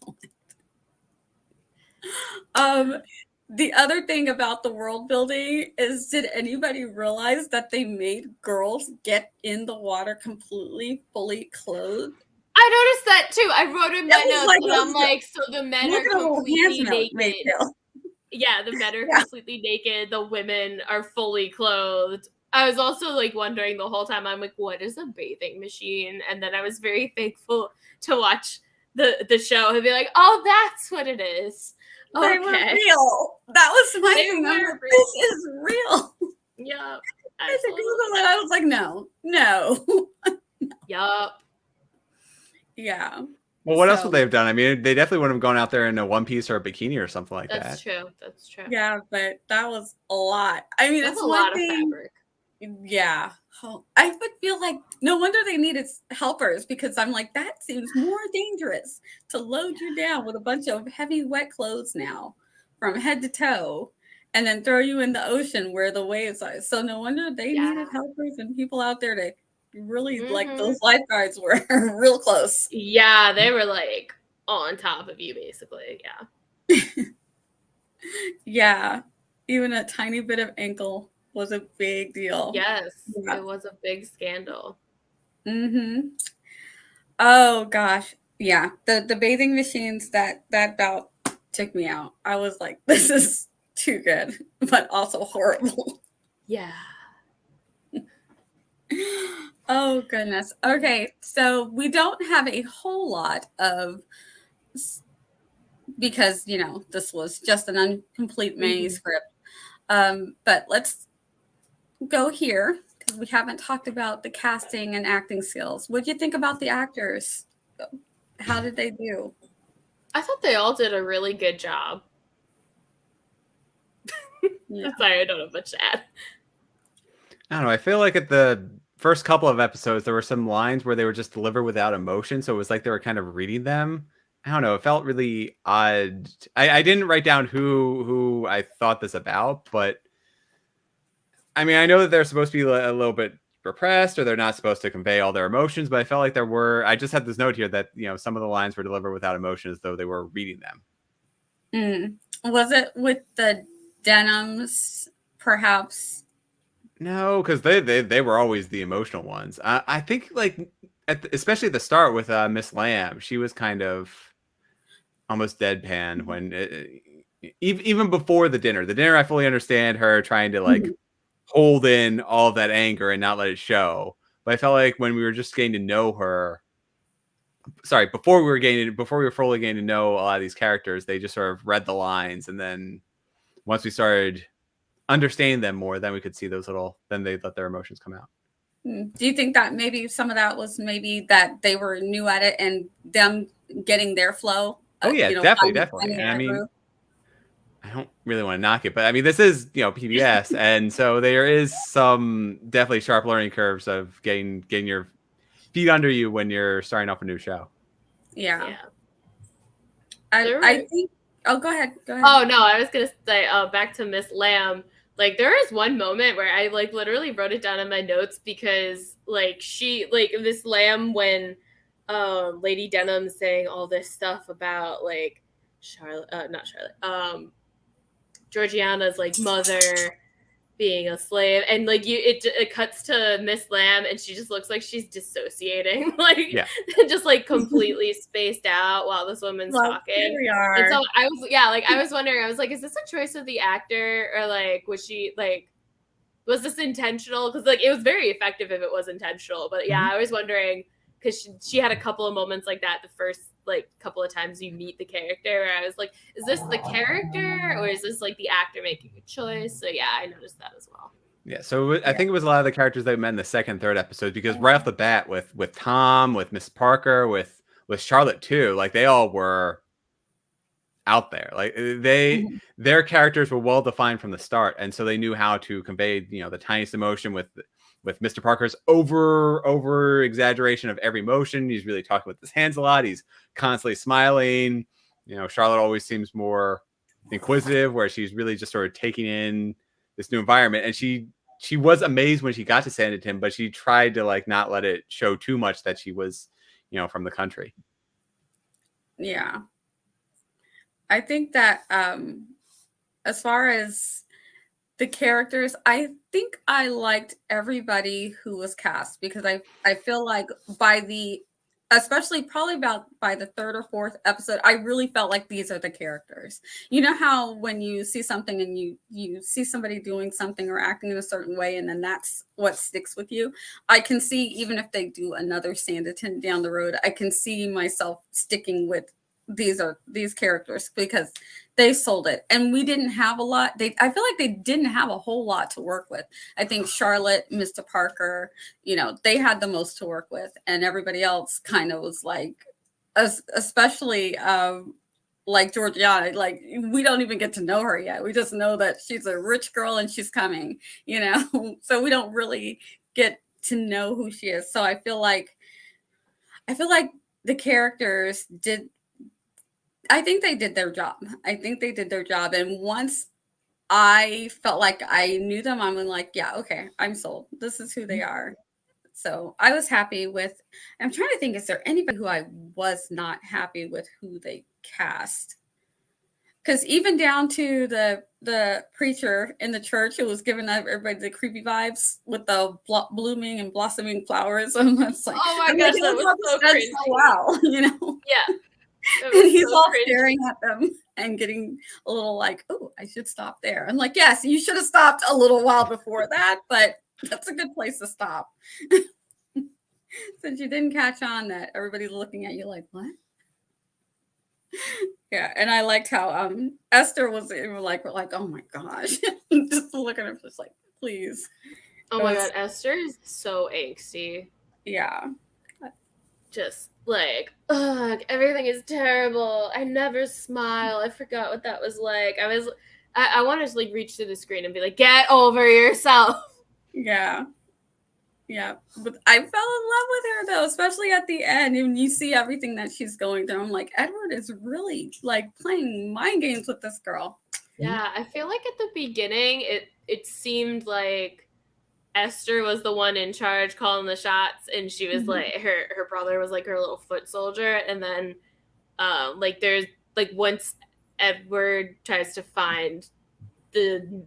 The other thing about the world building is, did anybody realize that they made girls get in the water completely, fully clothed? I noticed that too. I wrote in my notes, like, and I'm like, so the men are completely naked. Yeah, the men are completely naked. The women are fully clothed. I was also like wondering the whole time, I'm like, what is a bathing machine? And then I was very thankful to watch the show and be like, oh, that's what it is. They were real. That was my thing. Like, this is real. Yeah. I was like, no. Yup. Yeah. Well, what else would they have done? I mean, they definitely wouldn't have gone out there in a one piece or a bikini or something like that. That's true. Yeah, but that was a lot. I mean, that's a lot of fabric. Yeah. I would feel like no wonder they needed helpers, because I'm like, that seems more dangerous to load you down with a bunch of heavy, wet clothes now from head to toe, and then throw you in the ocean where the waves are. So no wonder they needed helpers and people out there to really like those lifeguards were real close. Yeah, they were like on top of you, basically. Yeah. Yeah. Even a tiny bit of ankle was a big deal. Yes, it was a big scandal. Oh gosh. Yeah. The bathing machines, that about took me out. I was like, this is too good, but also horrible. Yeah. Oh goodness. Okay, so we don't have a whole lot of, because this was just an incomplete manuscript. But let's go here, because we haven't talked about the casting and acting skills. What do you think about the actors? How did they do? I thought they all did a really good job. Sorry, I don't have much to add. I don't know. I feel like at the first couple of episodes, there were some lines where they were just delivered without emotion. So it was like they were kind of reading them. I don't know. It felt really odd. I didn't write down who I thought this about, but I mean, I know that they're supposed to be a little bit repressed, or they're not supposed to convey all their emotions, but I felt like I just had this note here that, some of the lines were delivered without emotion, as though they were reading them. Was it with the Denhams, perhaps? No, because they were always the emotional ones. I think, like, especially at the start with Miss Lamb, she was kind of almost deadpan when even before the dinner. The dinner, I fully understand her trying to like hold in all of that anger and not let it show. But I felt like when we were just getting to know her, before we were fully getting to know a lot of these characters, they just sort of read the lines, and then once we started understanding them more, then we could see then they let their emotions come out. Do you think that maybe some of that was maybe that they were new at it and them getting their flow? Oh yeah, definitely. And I mean, I don't really want to knock it, but I mean, this is, PBS, and so there is some definitely sharp learning curves of getting your feet under you when you're starting off a new show. Yeah. Yeah. I think. Oh, go ahead. Go ahead. Oh no, I was gonna say. Back to Miss Lamb. Like there is one moment where I like literally wrote it down in my notes because like Miss Lamb when Lady Denham's saying all this stuff about like not Charlotte, Georgiana's like mother being a slave, and like it cuts to Miss Lamb and she just looks like she's dissociating, like just like completely spaced out while this woman's talking. Here we are. And so I was wondering, I was like, is this a choice of the actor, or like was this intentional? Because like it was very effective if it was intentional, but yeah, I was wondering because she had a couple of moments like that the first like couple of times you meet the character where I was like, is this the character or is this like the actor making a choice? So yeah, I noticed that as well. Yeah, so I think it was a lot of the characters that we met in the second, third episode, because right off the bat with Tom, with Miss Parker, with Charlotte too, like they all were out there. Like their characters were well defined from the start, and so they knew how to convey, the tiniest emotion with Mr. Parker's over exaggeration of every motion. He's really talking with his hands a lot. He's constantly smiling. Charlotte always seems more inquisitive, where she's really just sort of taking in this new environment. And she was amazed when she got to Sanditon, but she tried to like not let it show too much that she was, from the country. Yeah. I think that as far as the characters, I think I liked everybody who was cast, because I feel like especially probably by the third or fourth episode, I really felt like these are the characters. You know how when you see something and you see somebody doing something or acting in a certain way, and then that's what sticks with you. I can see, even if they do another Sanditon down the road, I can see myself sticking with these characters because they sold it, and we didn't have a lot. I feel like they didn't have a whole lot to work with. I think Charlotte, Mr. Parker, they had the most to work with, and everybody else kind of was like, especially like Georgiana, like we don't even get to know her yet. We just know that she's a rich girl and she's coming, so we don't really get to know who she is. So I feel like the characters I think they did their job. And once I felt like I knew them, I'm like, yeah, okay, I'm sold. This is who they are. So I was happy with, I'm trying to think, is there anybody who I was not happy with who they cast? Because even down to the preacher in the church who was giving everybody the creepy vibes with the blooming and blossoming flowers. I'm just like, oh my gosh, that was so crazy. So wow, Yeah. And he's all staring at them and getting a little like, oh, I should stop there. I'm like, yes, you should have stopped a little while before that, but that's a good place to stop. Since you didn't catch on that everybody's looking at you like, what? Yeah, and I liked how Esther was like, oh my gosh. Just looking at her just like, please. Oh my god, Esther is so angsty. Yeah. Just like, ugh, everything is terrible. I never smile. I forgot what that was like. I wanted to like reach through the screen and be like, get over yourself. Yeah. Yeah. But I fell in love with her though, especially at the end. And you see everything that she's going through. I'm like, Edward is really like playing mind games with this girl. Yeah, I feel like at the beginning it seemed like Esther was the one in charge calling the shots, and she was like her brother was like her little foot soldier, and then like there's like once Edward tries to find the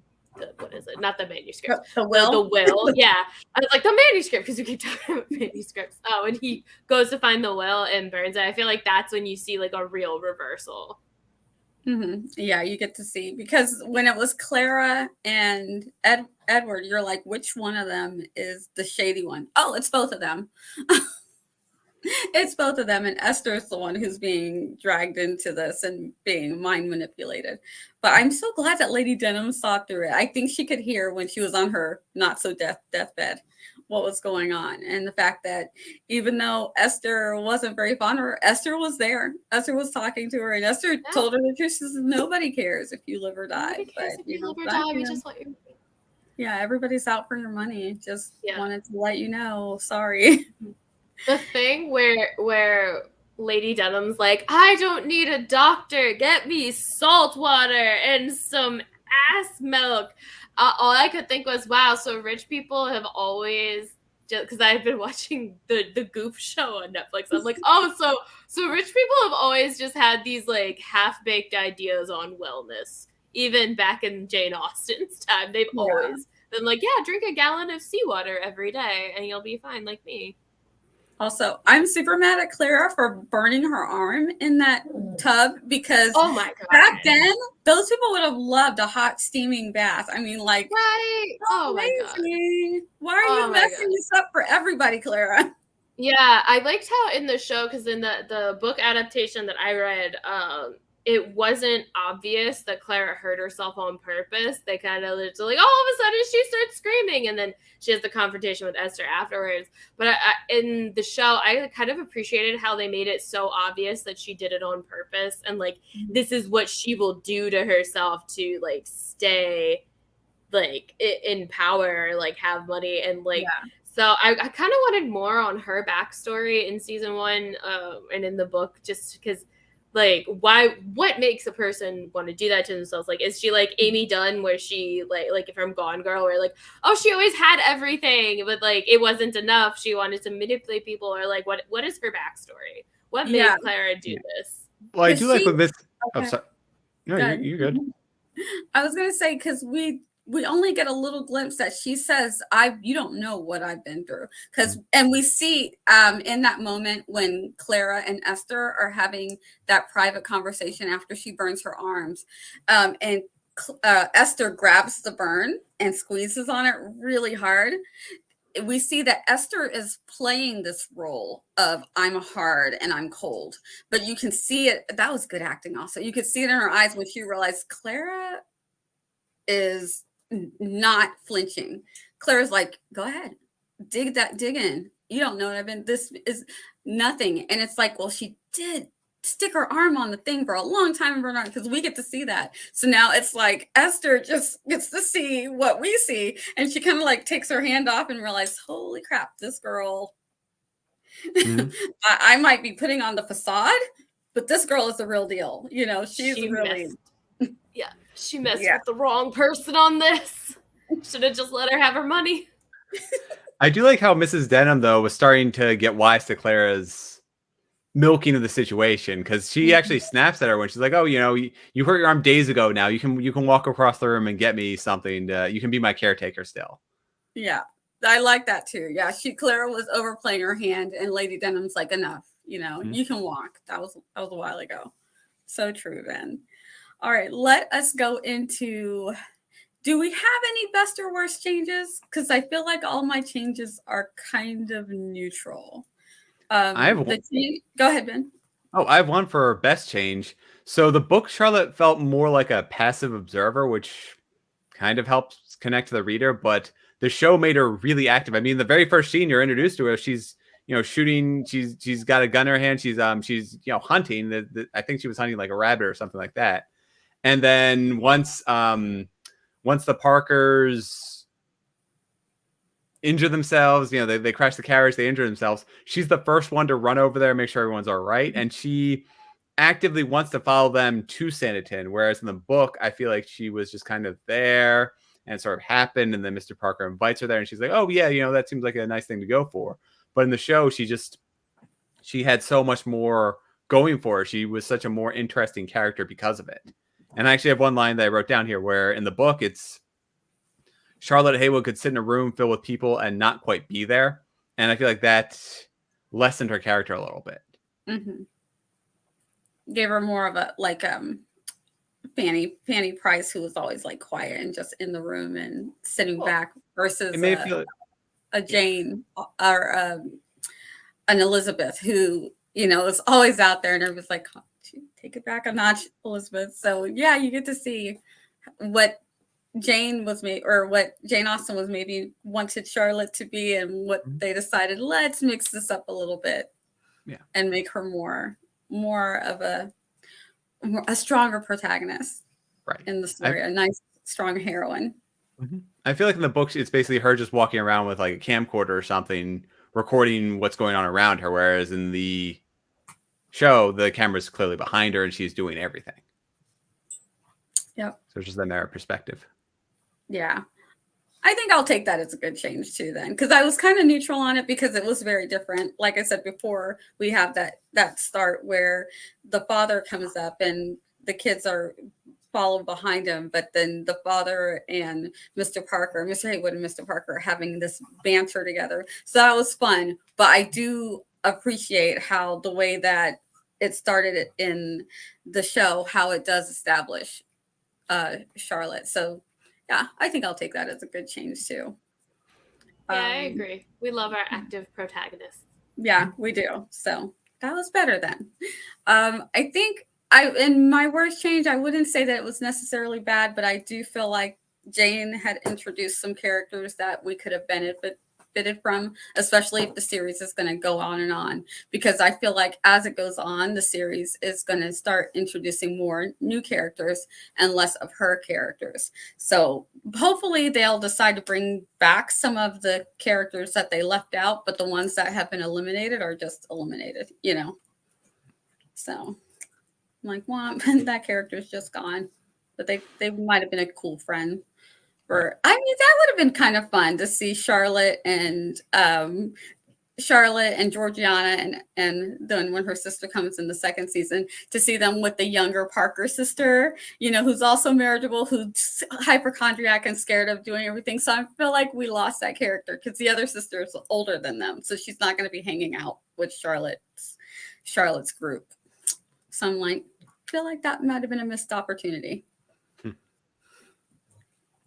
what is it? Not the manuscript. The will. The will. Yeah. I was like the manuscript because we keep talking about manuscripts. Oh, and he goes to find the will and burns it. I feel like that's when you see like a real reversal. Yeah, you get to see, because when it was Clara and Edward, you're like, which one of them is the shady one? Oh, it's both of them. It's both of them, and Esther's the one who's being dragged into this and being mind manipulated. But I'm so glad that Lady Denham saw through it. I think she could hear when she was on her not so deathbed what was going on. And the fact that even though Esther wasn't very fond of her, Esther was there. Esther was talking to her, and Esther told her the truth. She says, nobody cares if you live or die. Nobody cares But, if you live or die. We just want you. Yeah, everybody's out for your money. Just wanted to let you know. Sorry. The thing where Lady Denham's like, I don't need a doctor. Get me salt water and some ass milk. All I could think was, wow, so rich people have always, just because I've been watching the Goop show on Netflix. I'm like, oh, so rich people have always just had these like half-baked ideas on wellness. Even back in Jane Austen's time, they've always been like, yeah, drink a gallon of seawater every day and you'll be fine like me. Also, I'm super mad at Clara for burning her arm in that tub because oh my God. Back then, those people would have loved a hot steaming bath. I mean, like, right? Oh my God. Why are you messing this up for everybody, Clara? Yeah, I liked how in the show, because in the book adaptation that I read, it wasn't obvious that Clara hurt herself on purpose. They kind of literally, like, all of a sudden she starts screaming, and then she has the confrontation with Esther afterwards. But in the show, I kind of appreciated how they made it so obvious that she did it on purpose, and like this is what she will do to herself to like stay like in power, like have money, and like. Yeah. So I kind of wanted more on her backstory in season 1 and in the book, just because, like, what makes a person want to do that to themselves? Like, is she like Amy Dunn, where she like from Gone Girl, where like, oh, she always had everything, but like it wasn't enough. She wanted to manipulate people, or like what is her backstory? What made Clara do this? Well, I do like with this. Okay. Oh, sorry. No, you're good. I was gonna say, because we only get a little glimpse that she says, you don't know what I've been through. And we see in that moment when Clara and Esther are having that private conversation after she burns her arms, and Esther grabs the burn and squeezes on it really hard. We see that Esther is playing this role of I'm hard and I'm cold, but you can see it. That was good acting also. You could see it in her eyes when she realized Clara is not flinching. Claire's like, go ahead, dig in. You don't know what I've been. This is nothing. And it's like, well, she did stick her arm on the thing for a long time, because we get to see that. So now it's like Esther just gets to see what we see, and she kind of like takes her hand off and realizes, holy crap, this girl. Mm-hmm. I might be putting on the facade, but this girl is the real deal. You know, she's really. Yeah. She messed with the wrong person on this. Should have just let her have her money. I do like how Mrs. Denham, though, was starting to get wise to Clara's milking of the situation, because she actually snaps at her when she's like, "Oh, you know, you hurt your arm days ago. Now you can walk across the room and get me something. You can be my caretaker still." Yeah, I like that too. Yeah, Clara was overplaying her hand, and Lady Denham's like, "Enough. You know, you can walk." That was a while ago. So true, Ben. All right, let us go into, do we have any best or worst changes? Because I feel like all my changes are kind of neutral. I have go ahead, Ben. Oh, I have one for best change. So the book, Charlotte felt more like a passive observer, which kind of helps connect to the reader, but the show made her really active. I mean, the very first scene you're introduced to her, she's shooting. She's got a gun in her hand. She's hunting. I think she was hunting like a rabbit or something like that. And then once the Parkers injure themselves, they crash the carriage, they injure themselves, she's the first one to run over there and make sure everyone's all right. And she actively wants to follow them to Sanditon, whereas in the book, I feel like she was just kind of there and it sort of happened. And then Mr. Parker invites her there and she's like, oh, yeah, that seems like a nice thing to go for. But in the show, she had so much more going for her. She was such a more interesting character because of it. And I actually have one line that I wrote down here where in the book, it's Charlotte Haywood could sit in a room filled with people and not quite be there. And I feel like that lessened her character a little bit. Mm-hmm. Gave her more of a, like, Fanny Price, who was always like quiet and just in the room and sitting back, versus a Jane or an Elizabeth who, is always out there, and everybody's like, take it back a notch, Elizabeth. So yeah, you get to see what Jane was made, or what Jane Austen was maybe wanted Charlotte to be, and what they decided, let's mix this up a little bit, and make her more of a stronger protagonist, right, in the story, a nice strong heroine. I feel like in the books, it's basically her just walking around with like a camcorder or something, recording what's going on around her, whereas in the show, the camera's clearly behind her and she's doing everything. Yep. So it's just a narrow perspective. Yeah. I think I'll take that as a good change too then, because I was kind of neutral on it because it was very different. Like I said before, we have that start where the father comes up and the kids are follow behind him, but then the father and Mr. Haywood and Mr. Parker are having this banter together. So that was fun, but I do appreciate how the way that it started in the show, how it does establish Charlotte. So yeah, I think I'll take that as a good change too. Yeah, I agree. We love our active protagonists. Yeah, we do. So that was better then. I think in my worst change, I wouldn't say that it was necessarily bad, but I do feel like Jane had introduced some characters that we could have benefited from, especially if the series is going to go on and on, because I feel like as it goes on, the series is going to start introducing more new characters and less of her characters. So hopefully they'll decide to bring back some of the characters that they left out, but the ones that have been eliminated are just eliminated, So I'm like, well, that character is just gone, but they might have been a cool friend. I mean, that would have been kind of fun to see Charlotte and Georgiana and then when her sister comes in the second season, to see them with the younger Parker sister, who's also marriageable, who's hypochondriac and scared of doing everything. So I feel like we lost that character because the other sister is older than them, so she's not going to be hanging out with Charlotte's group. So I'm like, I feel like that might have been a missed opportunity.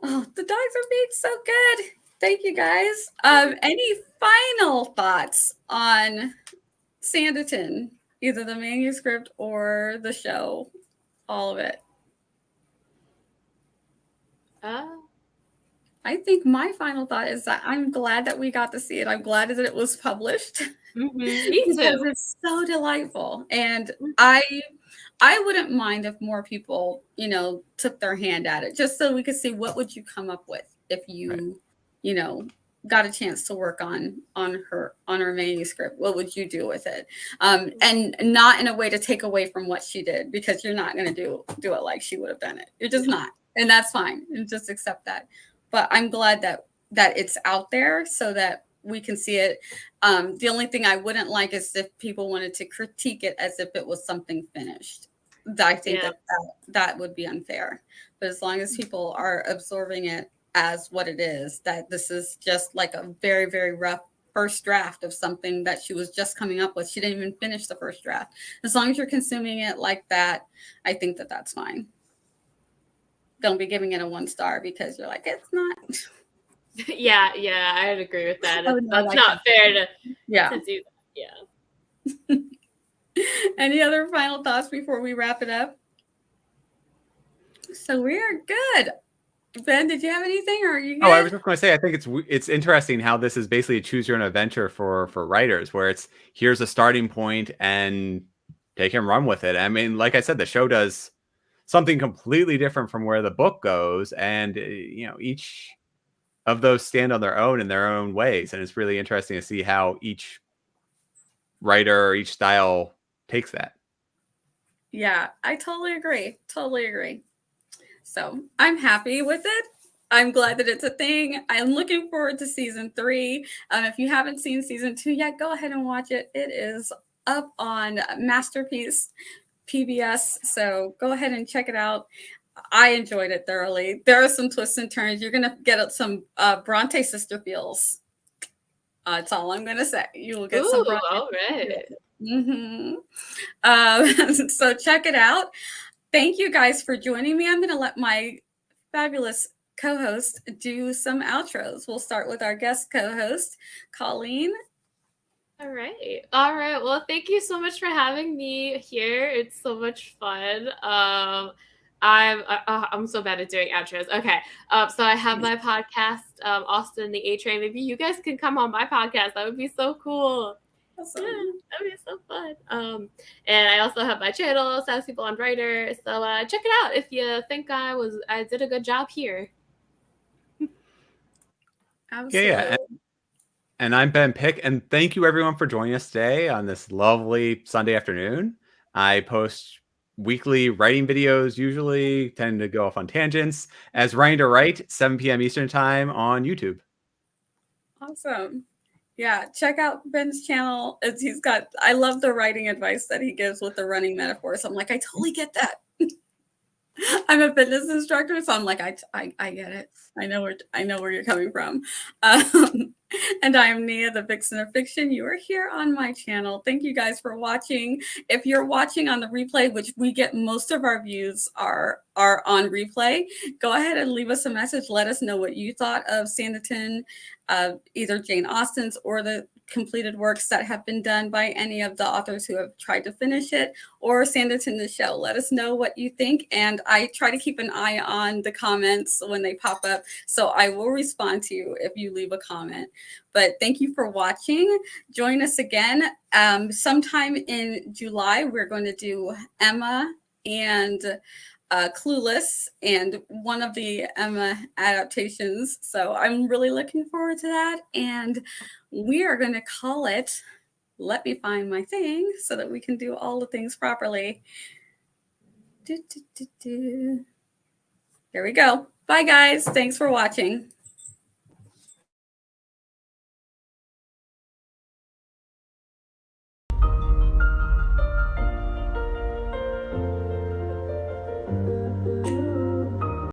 Oh, the dogs are being so good. Thank you, guys. Any final thoughts on Sanditon, either the manuscript or the show? All of it. I think my final thought is that I'm glad that we got to see it. I'm glad that it was published. Me too. Because it's so delightful. And I wouldn't mind if more people, took their hand at it, just so we could see what would you come up with if you, got a chance to work on her manuscript. What would you do with it? And not in a way to take away from what she did, because you're not going to do it like she would have done it. You're just not, and that's fine. And just accept that. But I'm glad that it's out there so that we can see it. The only thing I wouldn't like is if people wanted to critique it as if it was something finished. I think that would be unfair. But as long as people are absorbing it as what it is, that this is just like a very, very rough first draft of something that she was just coming up with. She didn't even finish the first draft. As long as you're consuming it like that, I think that that's fine. Don't be giving it a 1 star because you're like, it's not. Yeah, I'd agree with that. That's not fair to do that. Yeah. Any other final thoughts before we wrap it up? So we are good. Ben, did you have anything, or are you good? Oh, I was just going to say, I think it's interesting how this is basically a choose your own adventure for writers, where it's here's a starting point and take and run with it. I mean, like I said, the show does something completely different from where the book goes, and each of those stand on their own in their own ways, and it's really interesting to see how each writer or each style takes that. Yeah, I totally agree. So I'm happy with it. I'm glad that it's a thing. I'm looking forward to season 3. If you haven't seen season 2 yet, go ahead and watch it. It is up on Masterpiece PBS. So go ahead and check it out. I enjoyed it thoroughly. There are some twists and turns. You're going to get some Bronte sister feels. That's all I'm going to say. You will get some Bronte. All right. So check it out. Thank you guys for joining me. I'm going to let my fabulous co-host do some outros. We'll start with our guest co-host, Colleen. All right. Well, thank you so much for having me here. It's so much fun. I'm so bad at doing outros. Okay. So I have my podcast, Austen the A Train. Maybe you guys can come on my podcast. That would be so cool. Awesome. Yeah, that'd be so fun. And I also have my channel, Sassy Blonde Writer. So check it out if you think I did a good job here. Absolutely. Yeah. And I'm Ben Pick, and thank you everyone for joining us today on this lovely Sunday afternoon. I post weekly writing videos, usually tend to go off on tangents, as Writing to Write, 7 p.m. Eastern Time on YouTube. Awesome. Yeah, check out Ben's channel. I love the writing advice that he gives with the running metaphors. I'm like, I totally get that. I'm a fitness instructor, so I'm like, I get it. I know where you're coming from. And I am Nia, the Vixen of Fiction. You are here on my channel. Thank you guys for watching. If you're watching on the replay, which we get most of our views are on replay, go ahead and leave us a message. Let us know what you thought of Sanditon, either Jane Austen's or the completed works that have been done by any of the authors who have tried to finish it, or Sanditon the show. Let us know what you think, and I try to keep an eye on the comments when they pop up, so I will respond to you if you leave a comment. But thank you for watching. Join us again sometime in July. We're going to do Emma and Clueless and one of the Emma adaptations. So I'm really looking forward to that. And we are going to call it, let me find my thing so that we can do all the things properly. Here we go. Bye, guys. Thanks for watching.